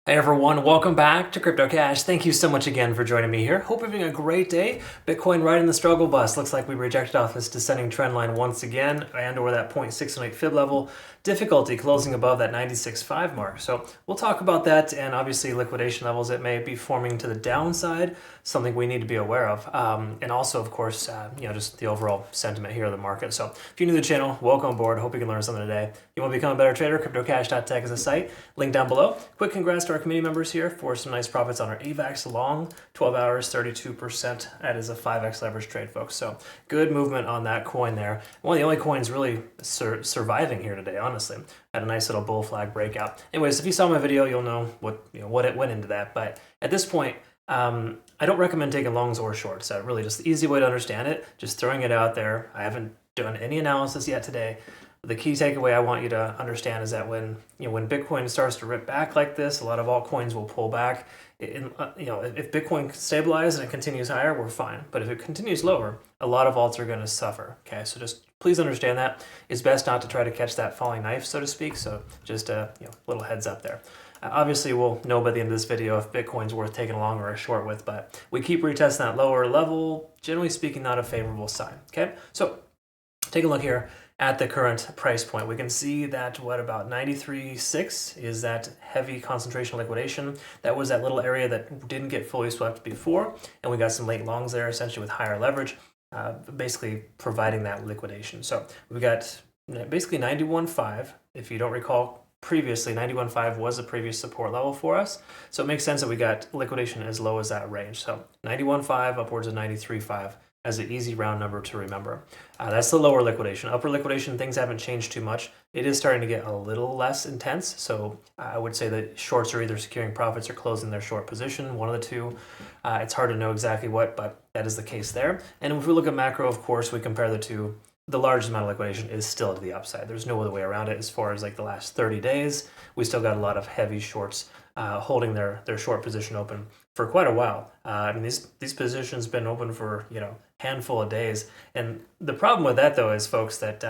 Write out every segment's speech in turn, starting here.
Hey everyone, welcome back to Crypto Cash. Thank you so much again for joining me here. Hope you're having a great day. Bitcoin right in the struggle bus. Looks like we rejected off this descending trend line once again and or that 0.618 fib level. Difficulty closing above that 96.5 mark. So we'll talk about that and obviously liquidation levels that may be forming to the downside, something we need to be aware of. And also, of course, just the overall sentiment here of the market. So if you're new to the channel, welcome aboard. Hope you can learn something today. You want to become a better trader? CryptoCash.tech is a site. Link down below. Quick congrats to our community members here for some nice profits on our AVAX long, 12 hours, 32%. That is a 5x leverage trade, folks. So good movement on that coin there. One of the only coins really surviving here today, honestly. Had a nice little bull flag breakout. Anyways, if you saw my video, you'll know what it went into that. But at this point, I don't recommend taking longs or shorts. Really just the easy way to understand it, just throwing it out there. I haven't done any analysis yet today. The key takeaway I want you to understand is that when Bitcoin starts to rip back like this, a lot of altcoins will pull back. If Bitcoin stabilizes and it continues higher, we're fine. But if it continues lower, a lot of alts are going to suffer. Okay, so just please understand that it's best not to try to catch that falling knife, so to speak. So just a little heads up there. Obviously, we'll know by the end of this video if Bitcoin's worth taking a long or a short with, but we keep retesting that lower level. Generally speaking, not a favorable sign. Okay, so take a look here at the current price point. We can see that about 93.6 is that heavy concentration liquidation. That was that little area that didn't get fully swept before, and we got some late longs there, essentially with higher leverage, basically providing that liquidation. So we got basically 91.5. If you don't recall, previously 91.5 was the previous support level for us, so it makes sense that we got liquidation as low as that range. So 91.5 upwards of 93.5 as an easy round number to remember. That's the lower liquidation. Upper liquidation, things haven't changed too much. It is starting to get a little less intense, so I would say that shorts are either securing profits or closing their short position, one of the two. It's hard to know exactly what, but that is the case there. And if we look at macro, of course, we compare the two. The largest amount of liquidation is still to the upside. There's no other way around it. As far as like the last 30 days, we still got a lot of heavy shorts holding their short position open for quite a while. These positions been open for handful of days, and the problem with that though is, folks, that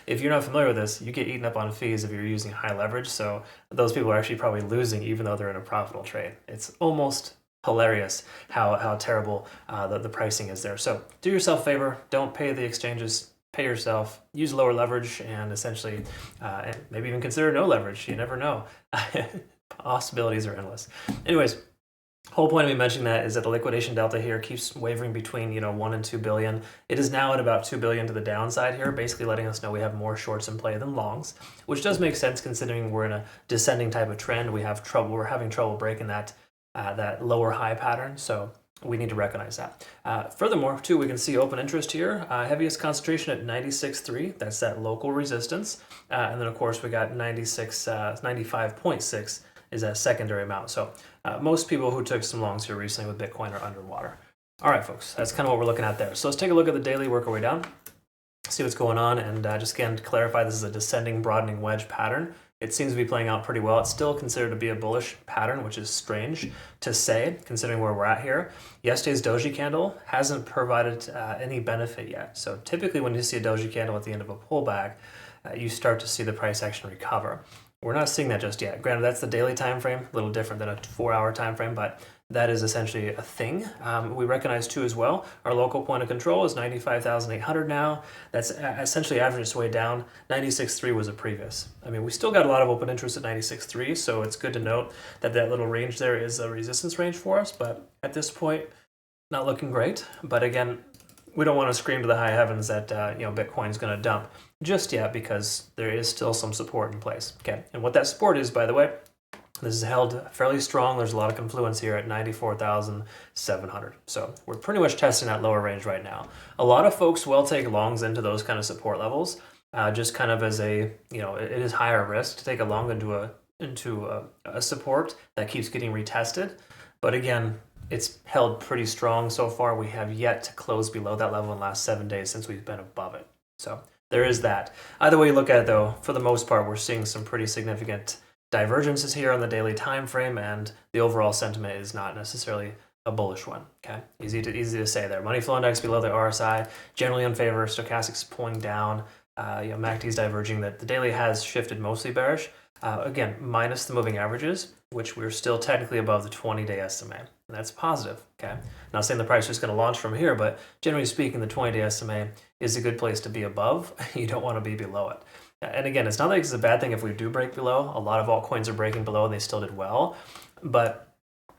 if you're not familiar with this, you get eaten up on fees if you're using high leverage. So those people are actually probably losing even though they're in a profitable trade. It's almost hilarious how terrible the pricing is there. So do yourself a favor, don't pay the exchanges, pay yourself, use lower leverage, and essentially and maybe even consider no leverage. You never know. Possibilities are endless. Anyways, whole point of me mentioning that is that the liquidation delta here keeps wavering between 1 and 2 billion. It is now at about 2 billion to the downside here, basically letting us know we have more shorts in play than longs, which does make sense considering we're in a descending type of trend. We're having trouble breaking that lower high pattern, so we need to recognize that. Furthermore, too, we can see open interest here, heaviest concentration at 96.3. That's that local resistance, and then of course we got 95.6 is that secondary amount. So most people who took some longs here recently with Bitcoin are underwater. All right, folks, that's kind of what we're looking at there. So let's take a look at the daily, work our way down, see what's going on, and just again to clarify, this is a descending broadening wedge pattern. It seems to be playing out pretty well. It's still considered to be a bullish pattern, which is strange to say considering where we're at here. Yesterday's doji candle hasn't provided any benefit yet. So typically when you see a doji candle at the end of a pullback, you start to see the price action recover. We're not seeing that just yet. Granted, that's the daily time frame, a little different than a 4-hour time frame, but that is essentially a thing. We recognize too as well, our local point of control is 95,800 now. That's essentially averaged its way down. 96.3 was a previous. We still got a lot of open interest at 96.3, so it's good to note that that little range there is a resistance range for us, but at this point, not looking great. But again, we don't want to scream to the high heavens that Bitcoin's going to dump just yet, because there is still some support in place. Okay, and what that support is, by the way, this is held fairly strong. There's a lot of confluence here at 94,700. So we're pretty much testing that lower range right now. A lot of folks will take longs into those kind of support levels, just kind of as a it is higher risk to take a long into a support that keeps getting retested. But again, it's held pretty strong so far. We have yet to close below that level in the last 7 days since we've been above it. So there is that. Either way you look at it though, for the most part, we're seeing some pretty significant divergences here on the daily time frame, and the overall sentiment is not necessarily a bullish one. Okay, easy to say there. Money flow index below the RSI, generally in favor. Stochastics pulling down. MACD's diverging. That the daily has shifted mostly bearish. Again, minus the moving averages, which we're still technically above the 20-day SMA. And that's positive, okay? Not saying the price is just going to launch from here, but generally speaking, the 20-day SMA is a good place to be above. You don't want to be below it. And again, it's not like it's a bad thing if we do break below. A lot of altcoins are breaking below and they still did well, but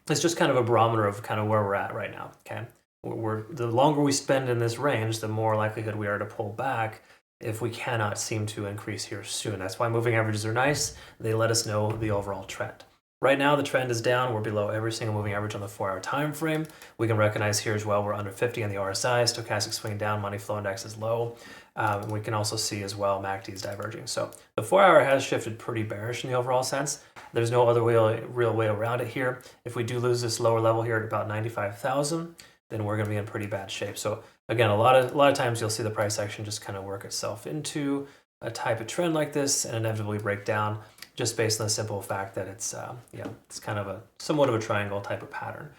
it's just kind of a barometer of kind of where we're at right now, okay? The longer we spend in this range, the more likelihood we are to pull back if we cannot seem to increase here soon. That's why moving averages are nice. They let us know the overall trend. Right now, the trend is down. We're below every single moving average on the 4-hour time frame. We can recognize here as well, we're under 50 on the RSI, stochastic swing down, money flow index is low. We can also see as well MACD is diverging. So the 4-hour has shifted pretty bearish in the overall sense. There's no other real way around it here. If we do lose this lower level here at about 95,000, then we're going to be in pretty bad shape. So again, a lot of times you'll see the price action just kind of work itself into a type of trend like this and inevitably break down, just based on the simple fact that it's it's kind of somewhat of a triangle type of pattern.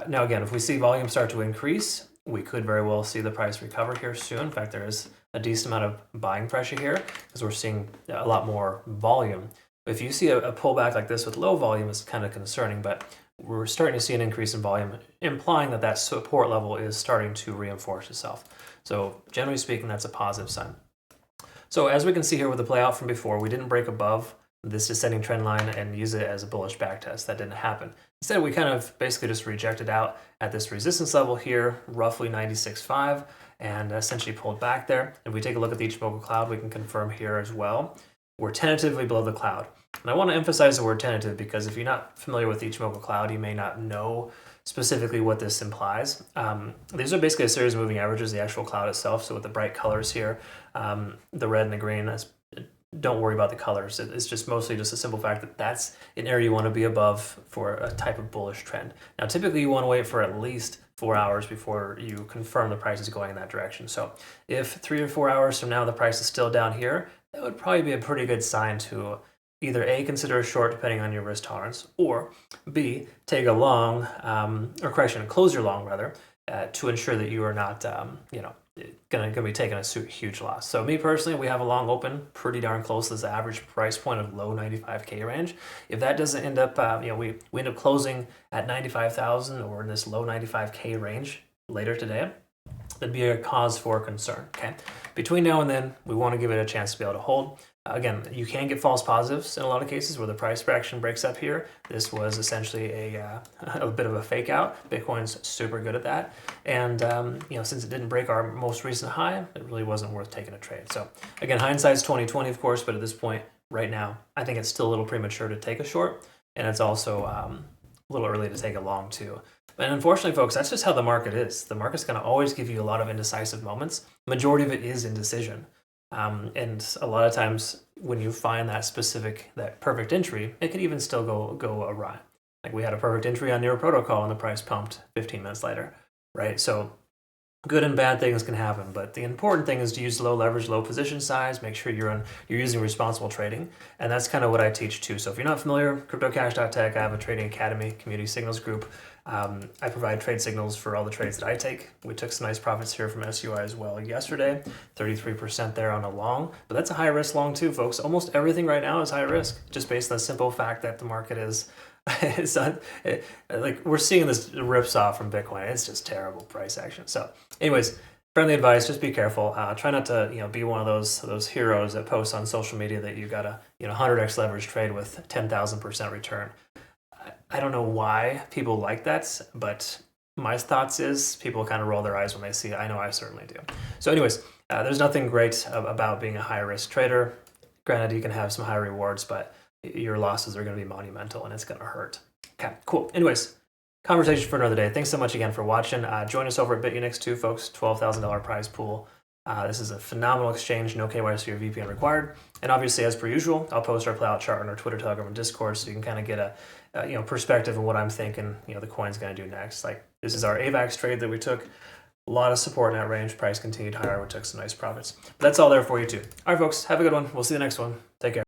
Now again, if we see volume start to increase, we could very well see the price recover here soon. In fact, there is a decent amount of buying pressure here because we're seeing a lot more volume. If you see a pullback like this with low volume, it's kind of concerning, but we're starting to see an increase in volume, implying that that support level is starting to reinforce itself. So generally speaking, that's a positive sign. So as we can see here with the play out from before, we didn't break above this descending trend line and use it as a bullish backtest. That didn't happen. Instead, we kind of basically just rejected out at this resistance level here, roughly 96.5, and essentially pulled back there. If we take a look at the Ichimoku cloud, we can confirm here as well. We're tentatively below the cloud. And I want to emphasize the word tentative because if you're not familiar with the Ichimoku cloud, you may not know specifically what this implies. These are basically a series of moving averages, the actual cloud itself. So with the bright colors here, the red and the green, don't worry about the colors. It's just mostly just a simple fact that that's an area you want to be above for a type of bullish trend. Now, typically you want to wait for at least 4 hours before you confirm the price is going in that direction. So if 3 or 4 hours from now the price is still down here, that would probably be a pretty good sign to either A, consider a short depending on your risk tolerance, or B, take a long, close your long rather, to ensure that you are not, gonna be taking a huge loss. So me personally, we have a long open pretty darn close to this average price point of low 95K range. If that doesn't end up, we end up closing at 95,000 or in this low 95K range later today, that'd be a cause for concern, okay? Between now and then, we want to give it a chance to be able to hold. Again, you can get false positives in a lot of cases where the price action breaks up here. This was essentially a bit of a fake out. Bitcoin's super good at that. And, since it didn't break our most recent high, it really wasn't worth taking a trade. So again, hindsight's 20/20, of course, but at this point right now, I think it's still a little premature to take a short. And it's also a little early to take a long too. And unfortunately, folks, that's just how the market is. The market's going to always give you a lot of indecisive moments. The majority of it is indecision. And a lot of times when you find that perfect entry, it could even still go awry. Like we had a perfect entry on Near Protocol and the price pumped 15 minutes later, right? So good and bad things can happen, but the important thing is to use low leverage, low position size, make sure you're using responsible trading. And that's kind of what I teach too. So if you're not familiar, CryptoCash.tech, I have a trading academy, community signals group. I provide trade signals for all the trades that I take. We took some nice profits here from SUI as well yesterday, 33% there on a long, but that's a high risk long too, folks. Almost everything right now is high risk, just based on the simple fact that the market is, like we're seeing this rips off from Bitcoin. It's just terrible price action. So anyways, friendly advice, just be careful. Try not to be one of those heroes that posts on social media that you got a 100x leverage trade with 10,000% return. I don't know why people like that, but my thoughts is people kind of roll their eyes when they see it. I know I certainly do. So anyways, there's nothing great about being a high-risk trader. Granted, you can have some high rewards, but your losses are going to be monumental and it's going to hurt. Okay, cool. Anyways, conversation for another day. Thanks so much again for watching. Join us over at Bitunix too, folks. $12,000 prize pool. This is a phenomenal exchange, no KYC or VPN required. And obviously, as per usual, I'll post our playout chart on our Twitter, Telegram, and Discord so you can kind of get a perspective of what I'm thinking the coin's going to do next. Like this is our AVAX trade that we took. A lot of support in that range. Price continued higher. We took some nice profits. But that's all there for you too. All right, folks, have a good one. We'll see you next one. Take care.